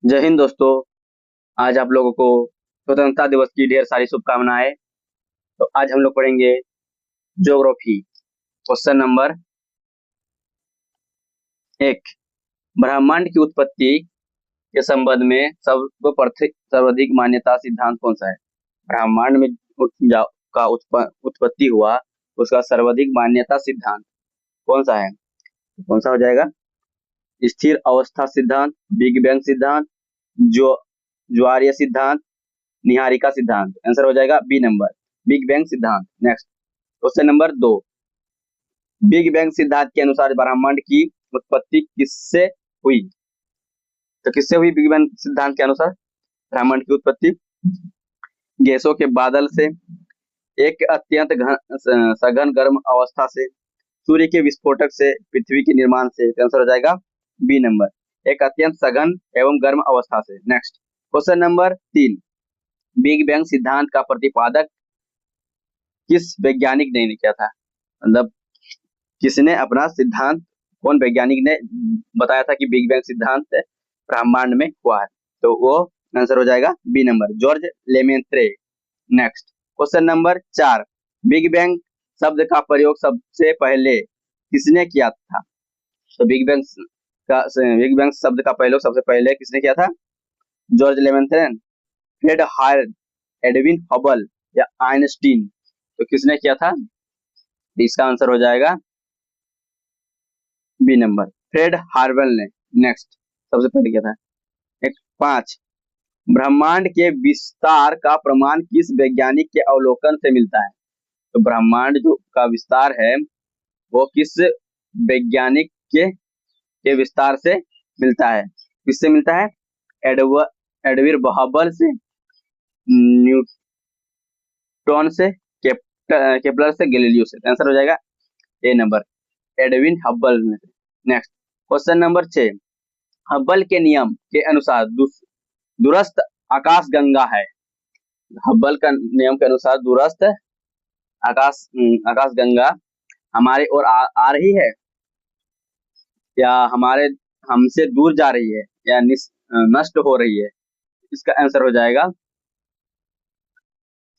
जय हिंद दोस्तों। आज आप लोगों को स्वतंत्रता दिवस की ढेर सारी शुभकामनाएं। तो आज हम लोग पढ़ेंगे ज्योग्राफी। Question number 1। ब्रह्मांड की उत्पत्ति के संबंध में सर्वाधिक मान्यता सिद्धांत कौन सा है? ब्रह्मांड में उत्पत्ति हुआ, उसका सर्वाधिक मान्यता सिद्धांत कौन सा है? कौन सा हो जाएगा? स्थिर अवस्था सिद्धांत, बिग बैंग सिद्धांत, जो ज्वारीय सिद्धांत, निहारिका सिद्धांत। आंसर हो जाएगा बी नंबर, बिग बैंग सिद्धांत। Next question number 2। Big bang सिद्धांत के अनुसार ब्रह्मांड की उत्पत्ति किससे हुई? तो किससे हुई बिग बैंग सिद्धांत के अनुसार ब्रह्मांड की उत्पत्ति? गैसों के बादल से, एक अत्यंत सघन गर्म अवस्था से, सूर्य के विस्फोटक से, पृथ्वी के निर्माण से। आंसर हो जाएगा बी नंबर, एक अत्यंत सघन एवं गर्म अवस्था से। Next question number 3। Big bang सिद्धांत का प्रतिपादक किस वैज्ञानिक ने किया था? मतलब किसने अपना सिद्धांत, कौन वैज्ञानिक ने बताया था कि बिग बैंग सिद्धांत ब्रह्मांड में हुआ है? तो वो आंसर हो जाएगा B number, George Lemaitre. Next question number 4। Big bang शब्द का प्रयोग सबसे पहले किसने किया था? तो बिग बैंग शब्द का प्रयोग सबसे पहले किसने किया था? George Lemaitre, Fred Hart, Edwin Hubble या आइंस्टीन? तो किसने किया था? इसका आंसर हो जाएगा बी नंबर, फ्रेड हार्वेल ने। नेक्स्ट सबसे पहले क्या था? 5। ब्रह्मांड के विस्तार का प्रमाण किस वैज्ञानिक के अवलोकन से मिलता है? तो ब्रह्मांड जो का विस्तार है वो किस वैज्ञानिक के विस्तार से मिलता है? किससे मिलता है? एडविन हबल से, न्यूटन से, केपलर से, गैलीलियो से। आंसर हो जाएगा ए नंबर, एडविन हबल ने। Next question number 6। हबल के नियम के अनुसार दूरस्थ आकाशगंगा है। हबल का नियम के अनुसार दूरस्थ आकाशगंगा हमारे ओर आ रही है या हमसे दूर जा रही है या नष्ट हो रही है? इसका आंसर हो जाएगा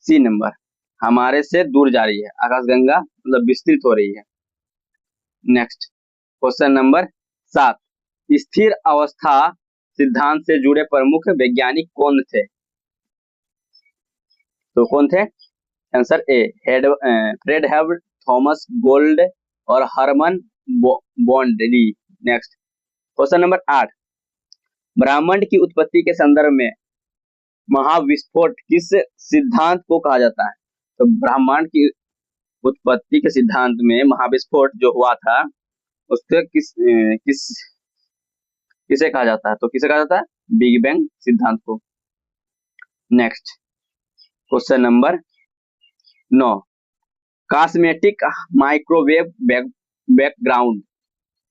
सी नंबर, हमारे से दूर जा रही है। आकाशगंगा मतलब विस्तृत हो रही है। Next question number 7। स्थिर अवस्था सिद्धांत से जुड़े प्रमुख वैज्ञानिक कौन थे? तो कौन थे? आंसर ए, फ्रेड हेबल, थॉमस गोल्ड और Hermann Bondi. Next question number 8। ब्रह्मांड की उत्पत्ति के संदर्भ में महाविस्फोट किस सिद्धांत को कहा जाता है? तो ब्रह्मांड की उत्पत्ति के सिद्धांत में महाविस्फोट जो हुआ था उसके किसे कहा जाता है? तो किसे कहा जाता है? बिग बैंग सिद्धांत को। Next question number 9। Cosmetic microwave background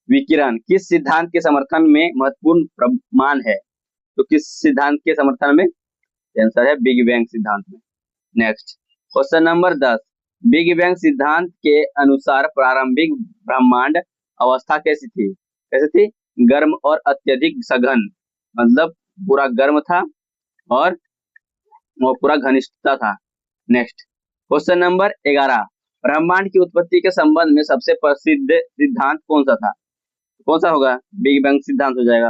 विकिरण किस सिद्धांत के समर्थन में महत्वपूर्ण प्रमाण है? तो किस सिद्धांत के समर्थन में? आंसर है बिग बैंग सिद्धांत में। Next question number 10। Big bang सिद्धांत के अनुसार प्रारंभिक ब्रह्मांड अवस्था कैसी थी? कैसी थी? गर्म और अत्यधिक सघन, मतलब पूरा गर्म था और वो पूरा घनिष्ठता था। Next question number 11। ब्रह्मांड की उत्पत्ति के संबंध में सबसे प्रसिद्ध सिद्धांत कौन सा था? कौन सा होगा? बिग बैंग सिद्धांत हो जाएगा।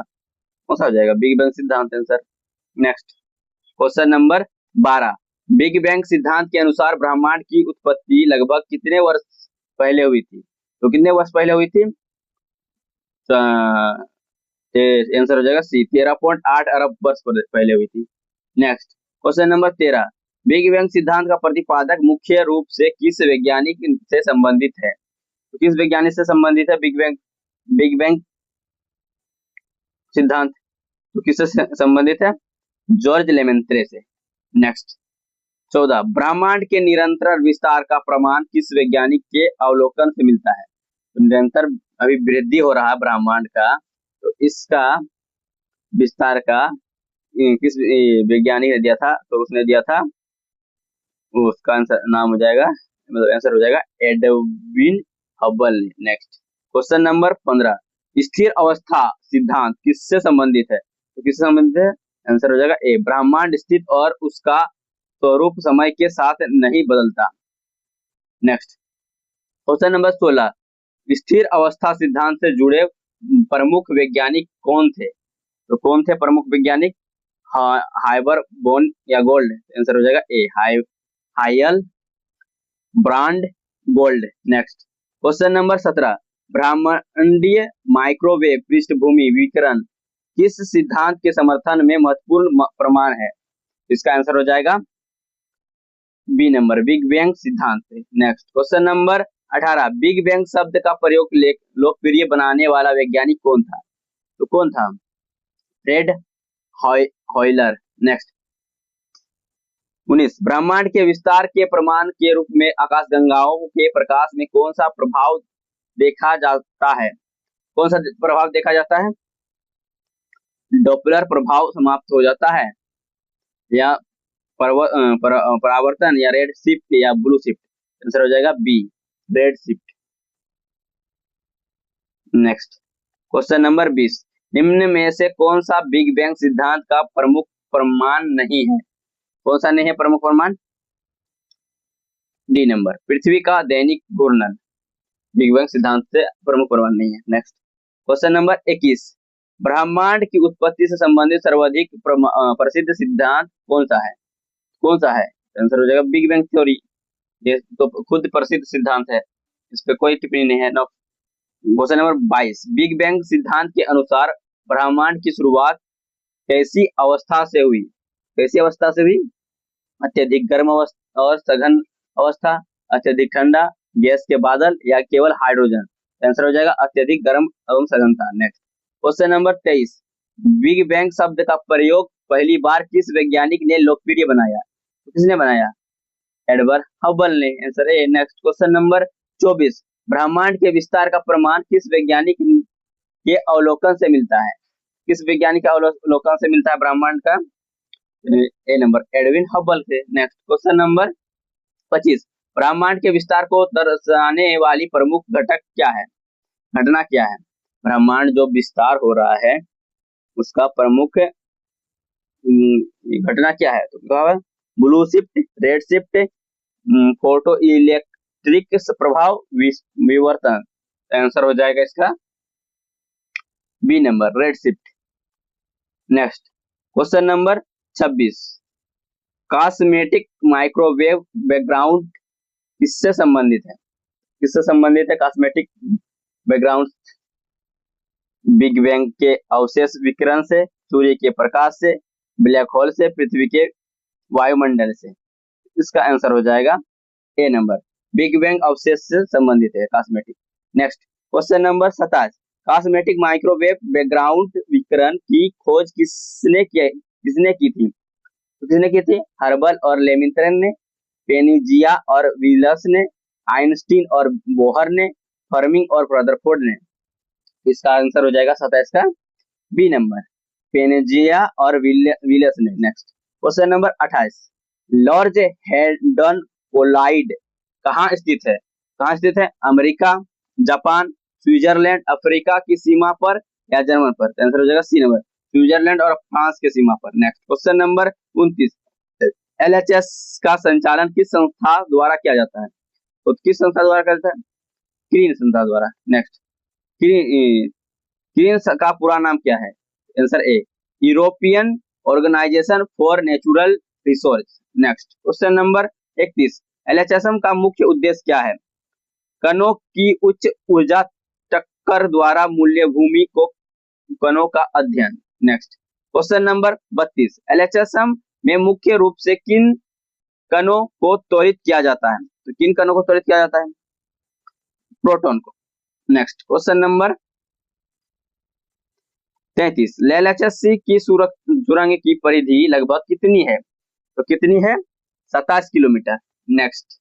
कौन सा हो जाएगा? बिग बैंग सिद्धांत answer. Next question number 12। Big bang सिद्धांत के अनुसार ब्रह्मांड की उत्पत्ति लगभग कितने वर्ष पहले हुई थी? तो कितने वर्ष पहले हुई थी? आंसर हो जाएगा सी, 13.8 अरब वर्ष पहले हुई थी। Next question number 13। Big bang सिद्धांत का प्रतिपादक मुख्य रूप से किस वैज्ञानिक से संबंधित है? तो किस वैज्ञानिक से संबंधित है बिग बैंग सिद्धांत? तो किससे संबंधित है? जॉर्ज लेमेंत्रे से। नेक्स्ट 14। ब्रह्मांड के निरंतर विस्तार का प्रमाण किस वैज्ञानिक के अवलोकन से मिलता है? तो निरंतर अभी वृद्धि हो रहा है ब्रह्मांड का, तो इसका विस्तार का किस वैज्ञानिक ने दिया था? तो उसने दिया था, उसका आंसर नाम हो जाएगा, मतलब आंसर हो जाएगा एडविन हबल ने। Next question number 15। स्थिर अवस्था सिद्धांत किससे संबंधित है? तो किससे संबंधित है? आंसर हो जाएगा ए, ब्रह्मांड स्थित और उसका स्वरूप समय के साथ नहीं बदलता। नेक्स्ट क्वेश्चन नंबर 16, स्थिर अवस्था सिद्धांत से जुड़े प्रमुख वैज्ञानिक कौन थे? तो कौन थे प्रमुख वैज्ञानिक? हाइबर बोन या गोल्ड? आंसर हो जाएगा ए, हायल ब्रांड गोल्ड। नेक्स्ट क्वेश्चन नंबर 17, ब्रह्मांडीय माइक्रोवेव पृष्ठभूमि विकिरण किस सिद्धांत के समर्थन में महत्वपूर्ण प्रमाण है? इसका आंसर हो जाएगा बी नंबर, बिग बैंग सिद्धांत से। Next question number 18, big bang शब्द का प्रयोग लोकप्रिय बनाने वाला वैज्ञानिक कौन था? तो कौन था? फ्रेड हॉयलर। नेक्स्ट 19, ब्रह्मांड के विस्तार के प्रमाण के रूप में आकाशगंगाओं के प्रकाश में कौन सा प्रभाव देखा जाता है? कौन सा प्रभाव देखा जाता है? डॉपलर प्रभाव समाप्त हो जाता है, या परावर्तन, या रेड शिफ्ट, या ब्लू शिफ्ट? आंसर हो जाएगा B, red shift. Next question number 20, निम्न में से कौन सा बिग बैंग सिद्धांत का प्रमुख प्रमाण नहीं है? कौन सा नहीं है प्रमुख प्रमाण? डी नंबर, पृथ्वी का दैनिक घूर्णन बिग बैंग सिद्धांत से प्रमुख प्रमाण नहीं है। नेक्स्ट क्वेश्चन नंबर 21, ब्रह्मांड की उत्पत्ति से संबंधित सर्वाधिक प्रसिद्ध सिद्धांत कौन सा है? कौन सा है? आंसर हो जाएगा बिग बैंग थ्योरी। ये तो खुद प्रसिद्ध सिद्धांत है, इस पे कोई टिप्पणी नहीं है। क्वेश्चन नंबर 22, बिग बैंग सिद्धांत के अनुसार ब्रह्मांड की शुरुआत कैसी अवस्था से हुई? कैसी अवस्था से हुई? अत्यधिक गर्म अवस्था और सघन अवस्था, अत्यधिक ठंडा, गैस के बादल, या केवल हाइड्रोजन? आंसर हो जाएगा अत्यधिक गर्म एवं सघनता। Next question number 23, big bang शब्द का प्रयोग पहली बार किस वैज्ञानिक ने लोकप्रिय बनाया? तो किसने बनाया? एडवर्ड हबल ने। Answer A. Next question number 24, ब्रह्मांड के विस्तार का प्रमाण किस वैज्ञानिक के अवलोकन से मिलता है? किस वैज्ञानिक के अवलोकन से मिलता है ब्रह्मांड का? ए नंबर, एडविन हबल से। नेक्स्ट क्वेश्चन नंबर 25, ब्रह्मांड के विस्तार को दर्शाने वाली प्रमुख घटक क्या है? घटना क्या है? ब्रह्मांड जो विस्तार हो रहा है उसका प्रमुख घटना क्या है? तो क्या है? Blue shift, red shift, photo electric प्रभाव, विवर्तन? आंसर हो जाएगा इसका B number, red shift. Next question number 26, cosmetic microwave background किससे संबंधित है? किससे संबंधित है कॉस्मेटिक बैकग्राउंड? बिग बैंग के अवशेष विकिरण से, सूर्य के प्रकाश से, ब्लैक होल से, पृथ्वी के वायुमंडल से? इसका आंसर हो जाएगा ए नंबर, बिग बैंग अवशेष से संबंधित है cosmetic. Next question number 27, cosmetic microwave background विकिरण की खोज किसने की थी? तो किसने की थी? हर्बल और लेमिंथ्रेन ने, पेनिजिया और विलस ने, आइंस्टीन और बोहर ने, फर्मिंग और रदरफोर्ड ने? इसका आंसर हो जाएगा 27 का बी नंबर, पेनिजिया और विलस ने। Next question number 28, Large Hadron Collider कहाँ स्थित है? कहाँ स्थित है? अमेरिका, जापान, स्विट्जरलैंड, अफ्रीका की सीमा पर, या जर्मन पर? आंसर हो जाएगा सी नंबर, स्विट्जरलैंड और फ्रांस के सीमा पर। नेक्स्ट क्वेश्चन नंबर 29, LHS का संचालन किस संस्था द्वारा किया जाता है? तो किस संस्था द्वारा करता है? क्रीन संस्था द्वारा। नेक्स्ट क्रीन का पूरा नाम क्या है? Answer A, European organisation for natural resource. Next question number 31, LHSM का मुख्य उद्देश्य क्या है? कणों की उच्च ऊर्जा टक्कर द्वारा मूल्य भूमि को कणों का अध्ययन। नेक्स्ट क्वेश्चन नंबर 32, LHSM में मुख्य रूप से किन कणों को त्वरित किया जाता है? तो किन कणों को त्वरित किया जाता है? प्रोटॉन को। नेक्स्ट क्वेश्चन नंबर 33, LHS की सुरंग की परिधि लगभग कितनी है? तो कितनी है? 27 किलोमीटर। नेक्स्ट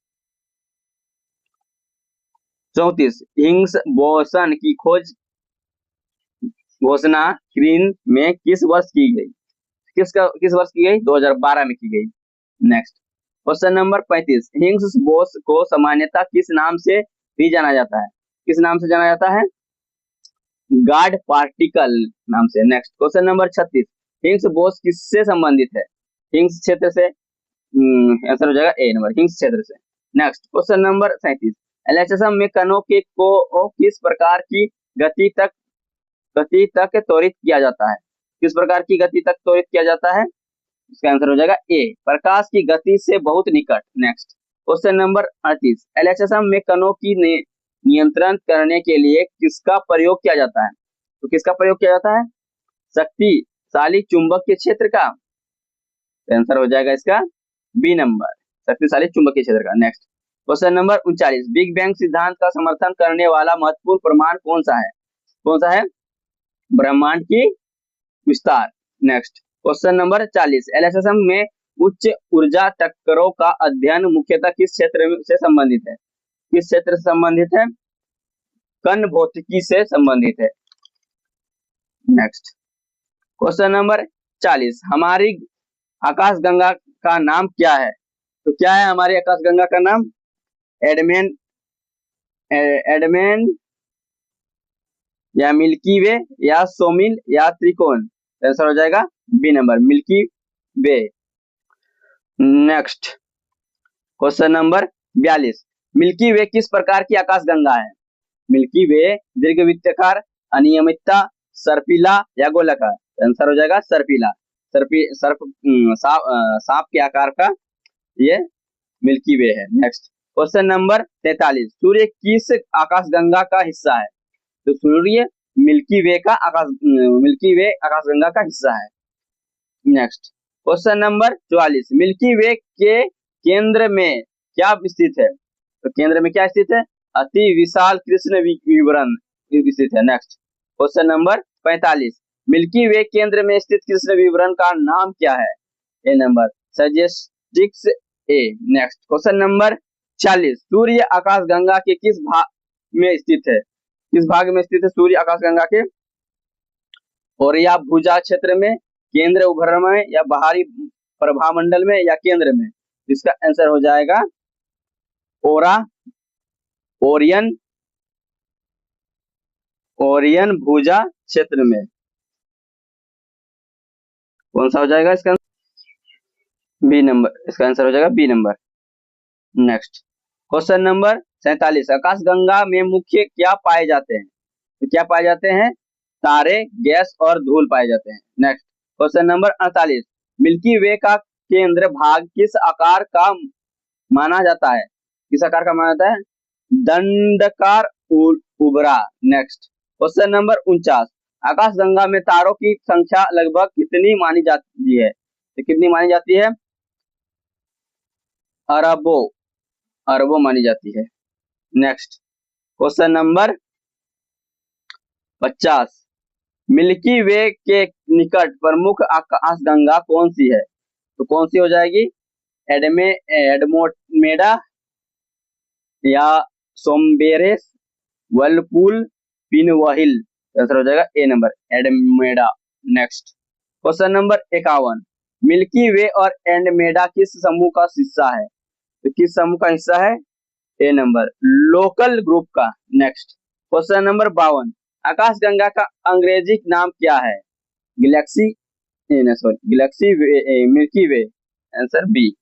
34, हिग्स बोसन की खोज घोषणा क्रीन में किस वर्ष की गई? किस वर्ष की गई? 2012 में की गई। Next question number 35, Higgs boson को सामान्यतः किस नाम से भी जाना जाता है? किस नाम से जाना जाता है? गॉड पार्टिकल नाम से। नेक्स्ट क्वेश्चन नंबर 36, हिंग्स बोस किससे संबंधित है? हिंग्स क्षेत्र से। आंसर हो जाएगा ए नंबर, हिंग्स क्षेत्र से। नेक्स्ट क्वेश्चन नंबर 37, एलएचएसएम में कणों के को किस प्रकार की गति तक त्वरित किया जाता है? किस प्रकार की गति तक त्वरित किया जाता है? इसका आंसर हो जाएगा ए, प्रकाश की गति से बहुत निकट। नेक्स्ट क्वेश्चन नंबर 38, एलएचएसएम में कणों की नियंत्रण करने के लिए किसका प्रयोग किया जाता है? तो किसका प्रयोग किया जाता है? शक्तिशाली चुंबकीय क्षेत्र का। आंसर हो जाएगा इसका बी नंबर, शक्तिशाली चुंबकीय क्षेत्र का। Next question number 39, big bang सिद्धांत का समर्थन करने वाला महत्वपूर्ण प्रमाण कौन सा है? कौन सा है? ब्रह्मांड की विस्तार। नेक्स्ट क्वेश्चन नंबर 40, एलएचएसएम में उच्च ऊर्जा टक्करों का अध्ययन मुख्यतः किस क्षेत्र से संबंधित है? किस क्षेत्र से संबंधित है? कण भौतिकी से संबंधित है। नेक्स्ट क्वेश्चन नंबर 40, हमारी आकाशगंगा का नाम क्या है? तो क्या है हमारी आकाशगंगा का नाम? एडमेन या मिल्की वे या सोमिल या त्रिकोण। आंसर हो जाएगा बी नंबर, मिल्की वे। नेक्स्ट क्वेश्चन नंबर 42, मिल्की वे किस प्रकार की आकाशगंगा है? मिल्की वे दीर्घवृत्ताकार, अनियमितता, सर्पिला या गोलाकार। आंसर हो जाएगा सर्पिला। सांप के आकार का ये मिल्की वे है। नेक्स्ट क्वेश्चन नंबर 43, सूर्य किस आकाशगंगा का हिस्सा है? तो सूर्य मिल्की वे आकाशगंगा का हिस्सा है। नेक्स्ट क्वेश्चन नंबर 44, मिल्की वे के केंद्र में क्या स्थित है? तो केंद्र में क्या स्थित है? अति विशाल कृष्ण विवरण स्थित है। नेक्स्ट क्वेश्चन नंबर 45, मिल्की वे केंद्र में स्थित कृष्ण विवरण का नाम क्या है? A number, सजेस्टिक्स A. Next question number 46, सूर्य आकाशगंगा के किस भाग में स्थित है? किस भाग में स्थित है सूर्य आकाशगंगा के? ओरिया भुजा क्षेत्र में, केंद्र उभर में या बाहरी प्रभामंडल में या केंद्र में? इसका आंसर हो जाएगा ओरियन भुजा क्षेत्र में। कौन सा हो जाएगा इसका? बी नंबर, इसका आंसर हो जाएगा B number. Next question number 47, आकाशगंगा में मुख्य क्या पाए जाते हैं? तो क्या पाए जाते हैं? तारे, गैस और धूल पाए जाते हैं। नेक्स्ट क्वेश्चन नंबर 48, मिल्की वे का केंद्र भाग किस आकार का माना जाता है? किस आकार का माना जाता है? दंडकार उभरा। नेक्स्ट क्वेश्चन नंबर 49, आकाशगंगा में तारों की संख्या लगभग कितनी मानी जाती है? तो कितनी मानी जाती है? अरबों मानी जाती है। नेक्स्ट क्वेश्चन नंबर 50, मिल्की वे के निकट प्रमुख आकाशगंगा कौन सी है? तो कौन सी हो जाएगी? एडमोमेडा या सोमबेरेस, वर्लपूल, पिनवहिल। आंसर हो जाएगा A number, Andromeda. Next question number 51, Milky Way और एंडमेडा किस समूह का हिस्सा है? तो किस समूह का हिस्सा है? ए नंबर, लोकल ग्रुप का। नेक्स्ट क्वेश्चन नंबर 52, आकाशगंगा का अंग्रेजी नाम क्या है? Galaxy Milky Way. Answer B.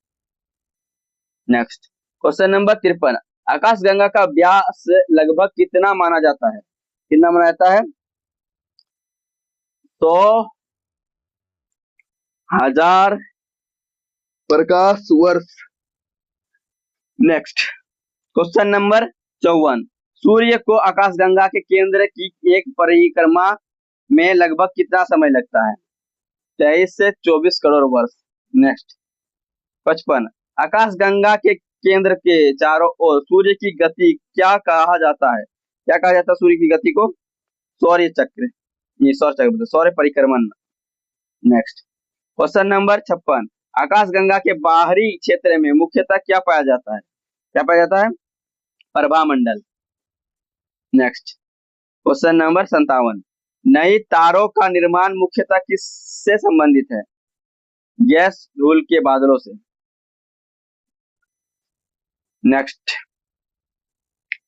Next question number 53, आकाशगंगा का व्यास लगभग कितना माना जाता है? कितना माना जाता है? 100,000 प्रकाश वर्ष। नेक्स्ट क्वेश्चन नंबर 54, सूर्य को आकाशगंगा के केंद्र की एक परिक्रमा में लगभग कितना समय लगता है? 23 से 24 करोड़ वर्ष। नेक्स्ट 55, आकाशगंगा के केंद्र के चारों ओर सूर्य की गति क्या कहा जाता है? क्या कहा जाता है सूर्य की गति को? सौर्य चक्र, सौर्य परिक्रमण। नेक्स्ट क्वेश्चन नंबर 56, आकाशगंगा के बाहरी क्षेत्र में मुख्यतः क्या पाया जाता है? क्या पाया जाता है? प्रभामंडल। नेक्स्ट क्वेश्चन नंबर 57, नई तारों का निर्माण मुख्यतः किससे संबंधित है? गैस, धूल के बादलों से। नेक्स्ट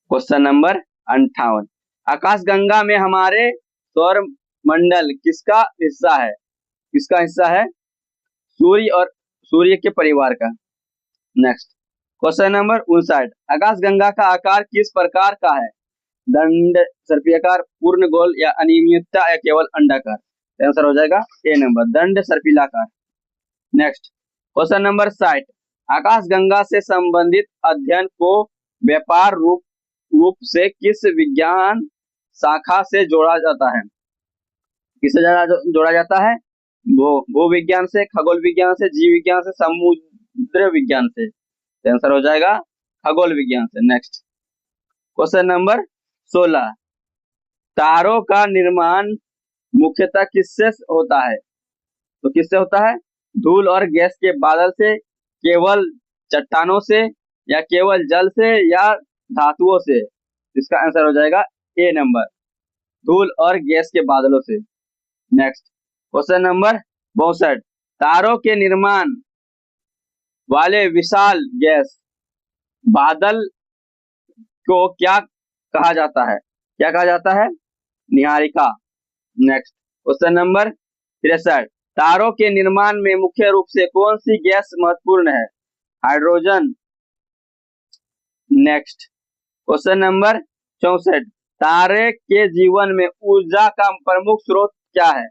क्वेश्चन नंबर 58, आकाशगंगा में हमारे सौर मंडल किसका हिस्सा है? किसका हिस्सा है? सूर्य और सूर्य के परिवार का। नेक्स्ट क्वेश्चन नंबर 59, आकाशगंगा का आकार किस प्रकार का है? दंड, सर्पिलाकार, पूर्ण गोल या अनियमितता या केवल अंडाकार? आंसर हो जाएगा ए नंबर, दंड सर्पिलाकार। नेक्स्ट क्वेश्चन नंबर 60, आकाशगंगा से संबंधित अध्ययन को व्यापार रूप से किस विज्ञान शाखा से जोड़ा जाता है? किससे जोड़ा जाता है? भूविज्ञान से, खगोल विज्ञान से, जीव विज्ञान से, समुद्र विज्ञान से? आंसर हो जाएगा खगोल विज्ञान से। नेक्स्ट क्वेश्चन नंबर 16, तारों का निर्माण मुख्यतः किससे होता है? तो किससे होता है? धूल और गैस के बादल से, केवल चट्टानों से, या केवल जल से, या धातुओं से? इसका आंसर हो जाएगा ए नंबर, धूल और गैस के बादलों से। नेक्स्ट क्वेश्चन नंबर 62, तारों के निर्माण वाले विशाल गैस बादल को क्या कहा जाता है? क्या कहा जाता है? नीहारिका। नेक्स्ट क्वेश्चन नंबर 63, तारों के निर्माण में मुख्य रूप से कौन सी गैस महत्वपूर्ण है? हाइड्रोजन। नेक्स्ट क्वेश्चन नंबर 64, तारे के जीवन में ऊर्जा का प्रमुख स्रोत क्या है?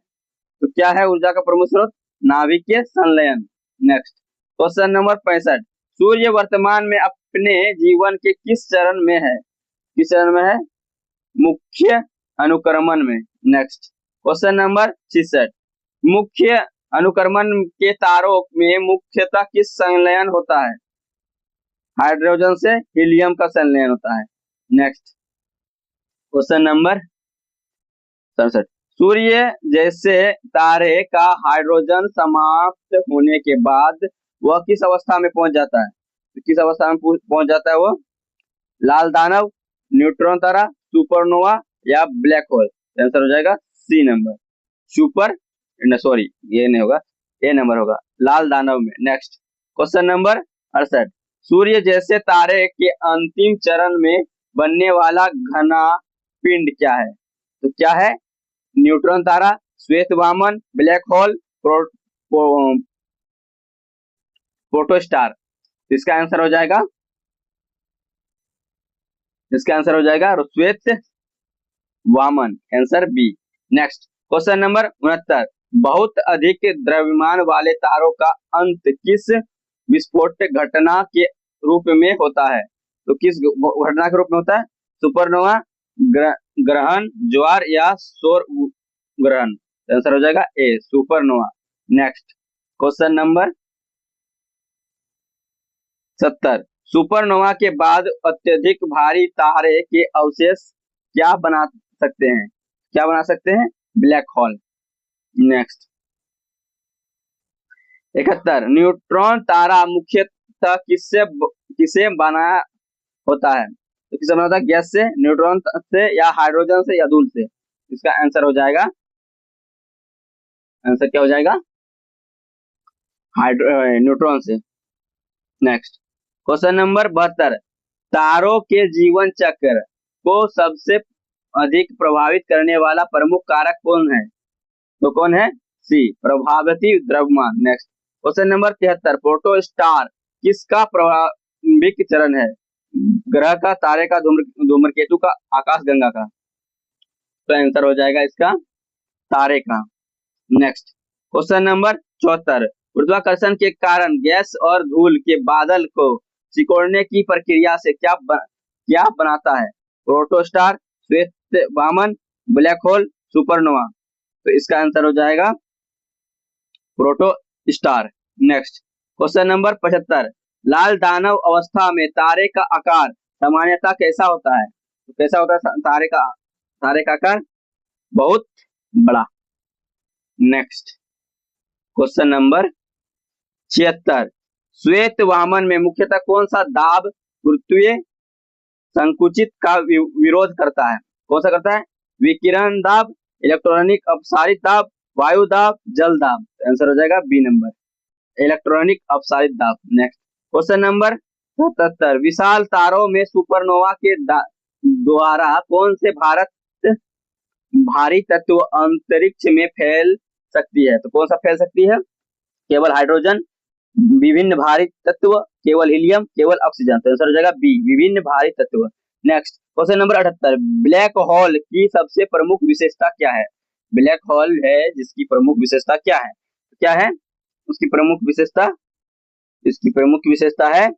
तो क्या है ऊर्जा का प्रमुख स्रोत? नाभिकीय संलयन। नेक्स्ट क्वेश्चन नंबर 65, सूर्य वर्तमान में अपने जीवन के किस चरण में है? किस चरण में है? मुख्य अनुक्रमण में। नेक्स्ट क्वेश्चन नंबर 66, मुख्य अनुक्रमण के तारों में मुख्यतः किस संलयन होता है? हाइड्रोजन से हीलियम का संलयन होता है। नेक्स्ट क्वेश्चन नंबर 67, सूर्य जैसे तारे का हाइड्रोजन समाप्त होने के बाद वह किस अवस्था में पहुंच जाता है? तो किस अवस्था में पहुंच जाता है वो? लाल दानव, न्यूट्रॉन तारा, सुपरनोवा या ब्लैक होल? आंसर हो जाएगा सी नंबर, सुपर सॉरी ये नहीं होगा, ए नंबर होगा, लाल दानव में। नेक्स्ट क्वेश्चन नंबर 68, सूर्य जैसे तारे के अंतिम चरण में बनने वाला घना पिंड क्या है? तो क्या है? न्यूट्रॉन तारा, श्वेत वामन, ब्लैक होल, प्रोटोस्टार? इसका आंसर हो जाएगा, इसका आंसर हो जाएगा श्वेत वामन, answer B. Next question number 69, बहुत अधिक द्रव्यमान वाले तारों का अंत किस विस्फोट घटना के रूप में होता है? तो किस घटना के रूप में होता है? सुपरनोवा, ग्रहण, ज्वार या सौर ग्रहण? आंसर हो जाएगा A, supernova. Next question number 70, supernova के बाद अत्यधिक भारी तारे के अवशेष क्या बना सकते हैं? क्या बना सकते हैं? Black hole. नेक्स्ट 71, न्यूट्रॉन तारा मुख्यतः किसे बना होता है? तो किससे बना होता है? गैस से, न्यूट्रॉन से, या हाइड्रोजन से, या धूल से? इसका आंसर हो जाएगा, आंसर क्या हो जाएगा? न्यूट्रॉन से। नेक्स्ट क्वेश्चन नंबर 72, तारों के जीवन चक्र को सबसे अधिक प्रभावित करने वाला प्रमुख कारक कौन है? तो कौन है? सी, प्रभावती द्रव्यमान। नेक्स्ट क्वेश्चन नंबर 73, प्रोटोस्टार किसका प्रारंभिक चरण है? ग्रह का, तारे का, धूमकेतु का, आकाशगंगा का? तो आंसर हो जाएगा इसका तारे का। नेक्स्ट क्वेश्चन नंबर 74, गुरुत्वाकर्षण के कारण गैस और धूल के बादल को सिकोड़ने की प्रक्रिया से क्या बनाता है? प्रोटोस्टार, श्वेत वामन, ब्लैक होल, सुपरनोवा? तो इसका आंसर हो जाएगा प्रोटोस्टार। नेक्स्ट क्वेश्चन नंबर 75, लाल दानव अवस्था में तारे का आकार सामान्यतः कैसा होता है? तो कैसा होता है तारे का आकार? बहुत बड़ा। नेक्स्ट क्वेश्चन नंबर 76, श्वेत वामन में मुख्यतः कौन सा दाब गुरुत्वीय संकुचित का विरोध करता है? कौन सा करता है? विकिरण दाब, इलेक्ट्रॉनिक अपसारित दाब, वायु दाब, जल दाब? आंसर हो जाएगा बी नंबर, इलेक्ट्रॉनिक अपसारित दाब। नेक्स्ट क्वेश्चन नंबर 77, विशाल तारों में सुपरनोवा के द्वारा कौन से भारी तत्व अंतरिक्ष में फैल सकती है। तो कौन सा फैल सकती है? केवल हाइड्रोजन, विभिन्न भारी तत्व, केवल हीलियम, केवल ऑक्सीजन। तो आंसर हो जाएगा बी, विभिन्न भारी तत्व। Next question number 78, black hole की सबसे प्रमुख विशेषता क्या है? ब्लैक होल है जिसकी प्रमुख विशेषता क्या है? क्या है उसकी प्रमुख विशेषता? इसकी प्रमुख विशेषता है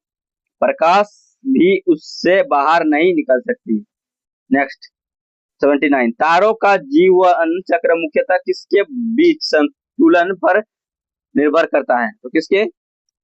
प्रकाश भी उससे बाहर नहीं निकल सकती। नेक्स्ट 79, तारों का जीवन चक्र मुख्यतः किसके बीच संतुलन पर निर्भर करता है? तो किसके?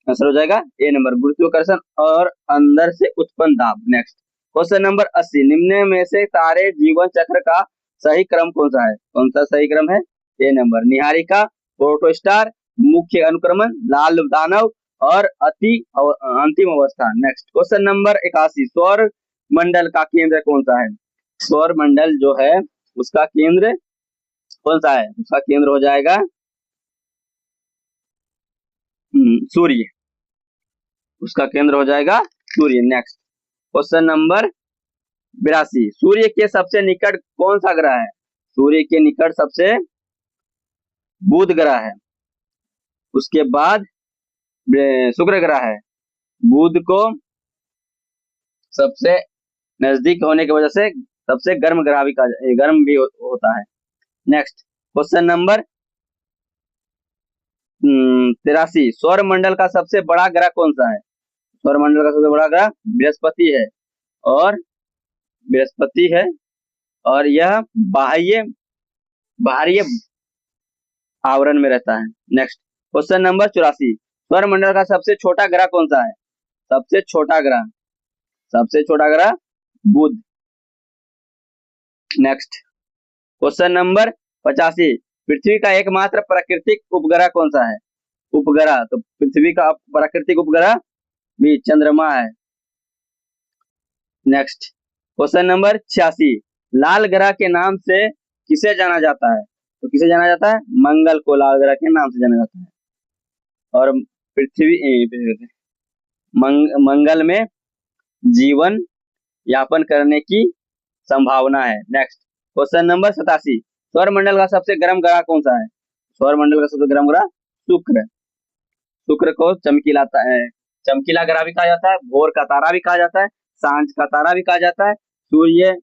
आंसर हो जाएगा ए नंबर, गुरुत्वाकर्षण और अंदर से उत्पन्न दाब। नेक्स्ट क्वेश्चन नंबर 80, निम्न में से तारे जीवन चक्र का सही क्रम कौन सा है? कौन सा सही क्रम है? ए नंबर, निहारिका, प्रोटोस्टार, मुख्य अनुक्रमण, लाल दानव और अंतिम अवस्था। नेक्स्ट क्वेश्चन नंबर 81, सौर मंडल का केंद्र कौन सा है? सौर मंडल जो है उसका केंद्र कौन सा है? उसका केंद्र हो जाएगा सूर्य, उसका केंद्र हो जाएगा सूर्य। नेक्स्ट क्वेश्चन नंबर 82, सूर्य के सबसे निकट कौन सा ग्रह है? सूर्य के निकट सबसे बुध ग्रह है, उसके बाद शुक्र ग्रह है, बुध को सबसे नजदीक होने की वजह से सबसे गर्म ग्रह भी गर्म भी होता है। नेक्स्ट क्वेश्चन नंबर 83, सौर मंडल का सबसे बड़ा ग्रह कौन सा है? सौर मंडल का सबसे बड़ा ग्रह बृहस्पति है, और बृहस्पति है और यह बाहरी आवरण में रहता है। नेक्स्ट क्वेश्चन नंबर 84, सौर मंडल का सबसे छोटा ग्रह कौन सा है? सबसे छोटा ग्रह बुध। नेक्स्ट क्वेश्चन नंबर 85, पृथ्वी का एकमात्र प्राकृतिक उपग्रह कौन सा है? उपग्रह, तो पृथ्वी का प्राकृतिक उपग्रह भी चंद्रमा है। नेक्स्ट क्वेश्चन नंबर 86, लाल ग्रह के नाम से किसे जाना जाता है? तो किसे जाना जाता है? मंगल को लाल ग्रह के नाम से जाना जाता है। और पृथ्वी मंगल में जीवन यापन करने की संभावना है। नेक्स्ट क्वेश्चन नंबर 87, सौर मंडल का सबसे गर्म ग्रह कौन सा है? सौर मंडल का सबसे गर्म ग्रह शुक्र। शुक्र को चमकीला ग्रह भी कहा जाता है, भोर का तारा भी कहा जाता है, सांझ का तारा भी कहा जाता है, सूर्य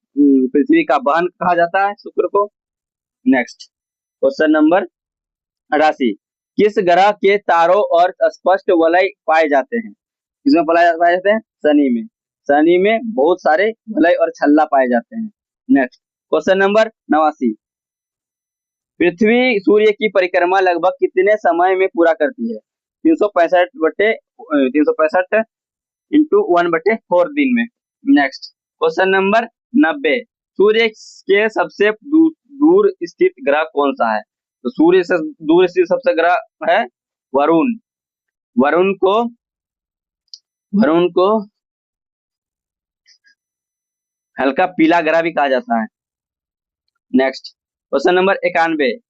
पृथ्वी का बहन कहा जाता है शुक्र को। नेक्स्ट क्वेश्चन नंबर 88, किस ग्रह के तारों और स्पष्ट वलय पाए जाते हैं? किसमें पाए जाते हैं? शनि में बहुत सारे वलय और छल्ला पाए जाते हैं। नेक्स्ट क्वेश्चन नंबर 89, पृथ्वी सूर्य की परिक्रमा लगभग कितने समय में पूरा करती है? 365 इंटू 1/4 दिन में। नेक्स्ट क्वेश्चन नंबर 90, सूर्य के सबसे दूर स्थित ग्रह कौन सा है? तो सूर्य से दूर स्थित सबसे ग्रह है वरुण। वरुण को हल्का पीला ग्रह भी कहा जाता है। नेक्स्ट क्वेश्चन नंबर 91,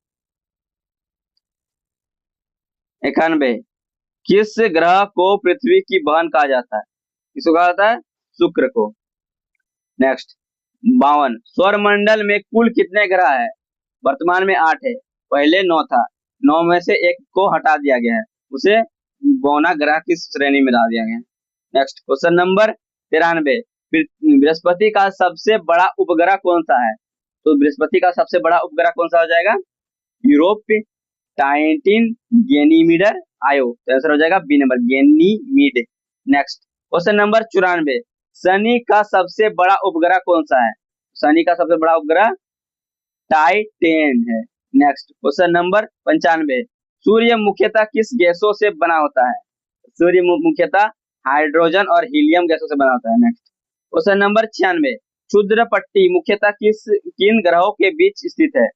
किस ग्रह को पृथ्वी की बहन कहा जाता है? किसको कहा जाता है? शुक्र को। नेक्स्ट 52, सौर मंडल में कुल कितने ग्रह है? वर्तमान में 8 है, पहले 9 था, 9 में से एक को हटा दिया गया है, उसे बौना ग्रह की श्रेणी में डाल दिया गया है। नेक्स्ट क्वेश्चन नंबर 93, बृहस्पति का सबसे बड़ा उपग्रह कौन सा है? तो बृहस्पति का सबसे बड़ा उपग्रह कौन सा हो जाएगा? यूरोप टाइटिन गैनीमीडर आयो। तो आंसर हो जाएगा B number, Ganymede. Next question number 94, शनि का सबसे बड़ा उपग्रह कौन सा है? शनि का सबसे बड़ा उपग्रह टाइटन है। नेक्स्ट क्वेश्चन नंबर 95, सूर्य मुख्यतः किस गैसों से बना होता है? सूर्य मुख्यतः हाइड्रोजन और हीलियम गैसों से बना होता है। नेक्स्ट क्वेश्चन नंबर 96, क्षुद्र पट्टी मुख्यतः किन ग्रहों के बीच स्थित है?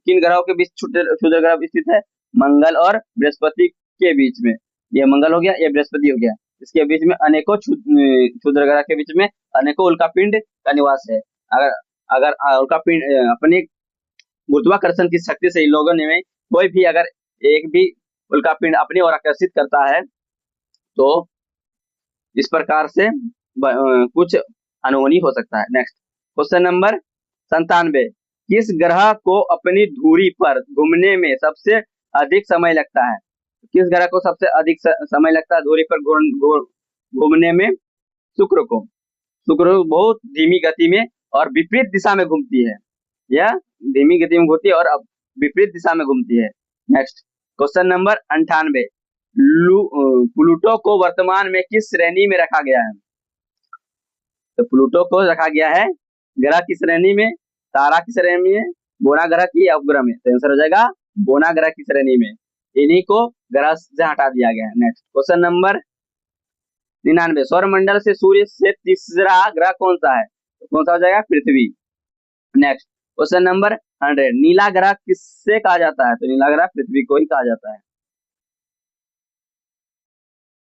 किन ग्रहों के बीच क्षुद्र ग्रह स्थित है? मंगल और बृहस्पति के बीच में। यह मंगल हो गया, यह बृहस्पति हो गया। इसके बीच में अनेकों क्षुद्र ग्रह के बीच में अनेकों उल्कापिंड का निवास है। अगर उल्कापिंड अपनी गुरुत्वाकर्षण की शक्ति से इन लोगों ने कोई भी अगर एक भी उल्कापिंड अपनी ओर आकर्षित करता है तो इस प्रकार से कुछ अनहोनी हो सकता है। नेक्स्ट क्वेश्चन नंबर 97, किस ग्रह को अपनी धुरी पर घूमने में सबसे अधिक समय लगता है? किस ग्रह को सबसे अधिक समय लगता है धुरी पर घूमने में? शुक्र को। शुक्र बहुत धीमी गति में और विपरीत दिशा में घूमती है। यह धीमी गति में घूमती है और अब विपरीत दिशा में घूमती है। नेक्स्ट क्वेश्चन नंबर 98, प्लूटो को वर्तमान में किस श्रेणी में रखा गया है? तो प्लूटो को रखा गया है ग्रह की श्रेणी में, तारा की श्रेणी में, बोना ग्रह की उपग्रह में? तो आंसर हो जाएगा बोना ग्रह की श्रेणी में। इन्हीं को ग्रह से हटा दिया गया है। नेक्स्ट क्वेश्चन नंबर 99, सौरमंडल से सूर्य से तीसरा ग्रह कौन सा है? तो कौन सा हो जाएगा? पृथ्वी। नेक्स्ट क्वेश्चन नंबर 100, नीला ग्रह किससे कहा जाता है? तो नीला ग्रह पृथ्वी को ही कहा जाता है।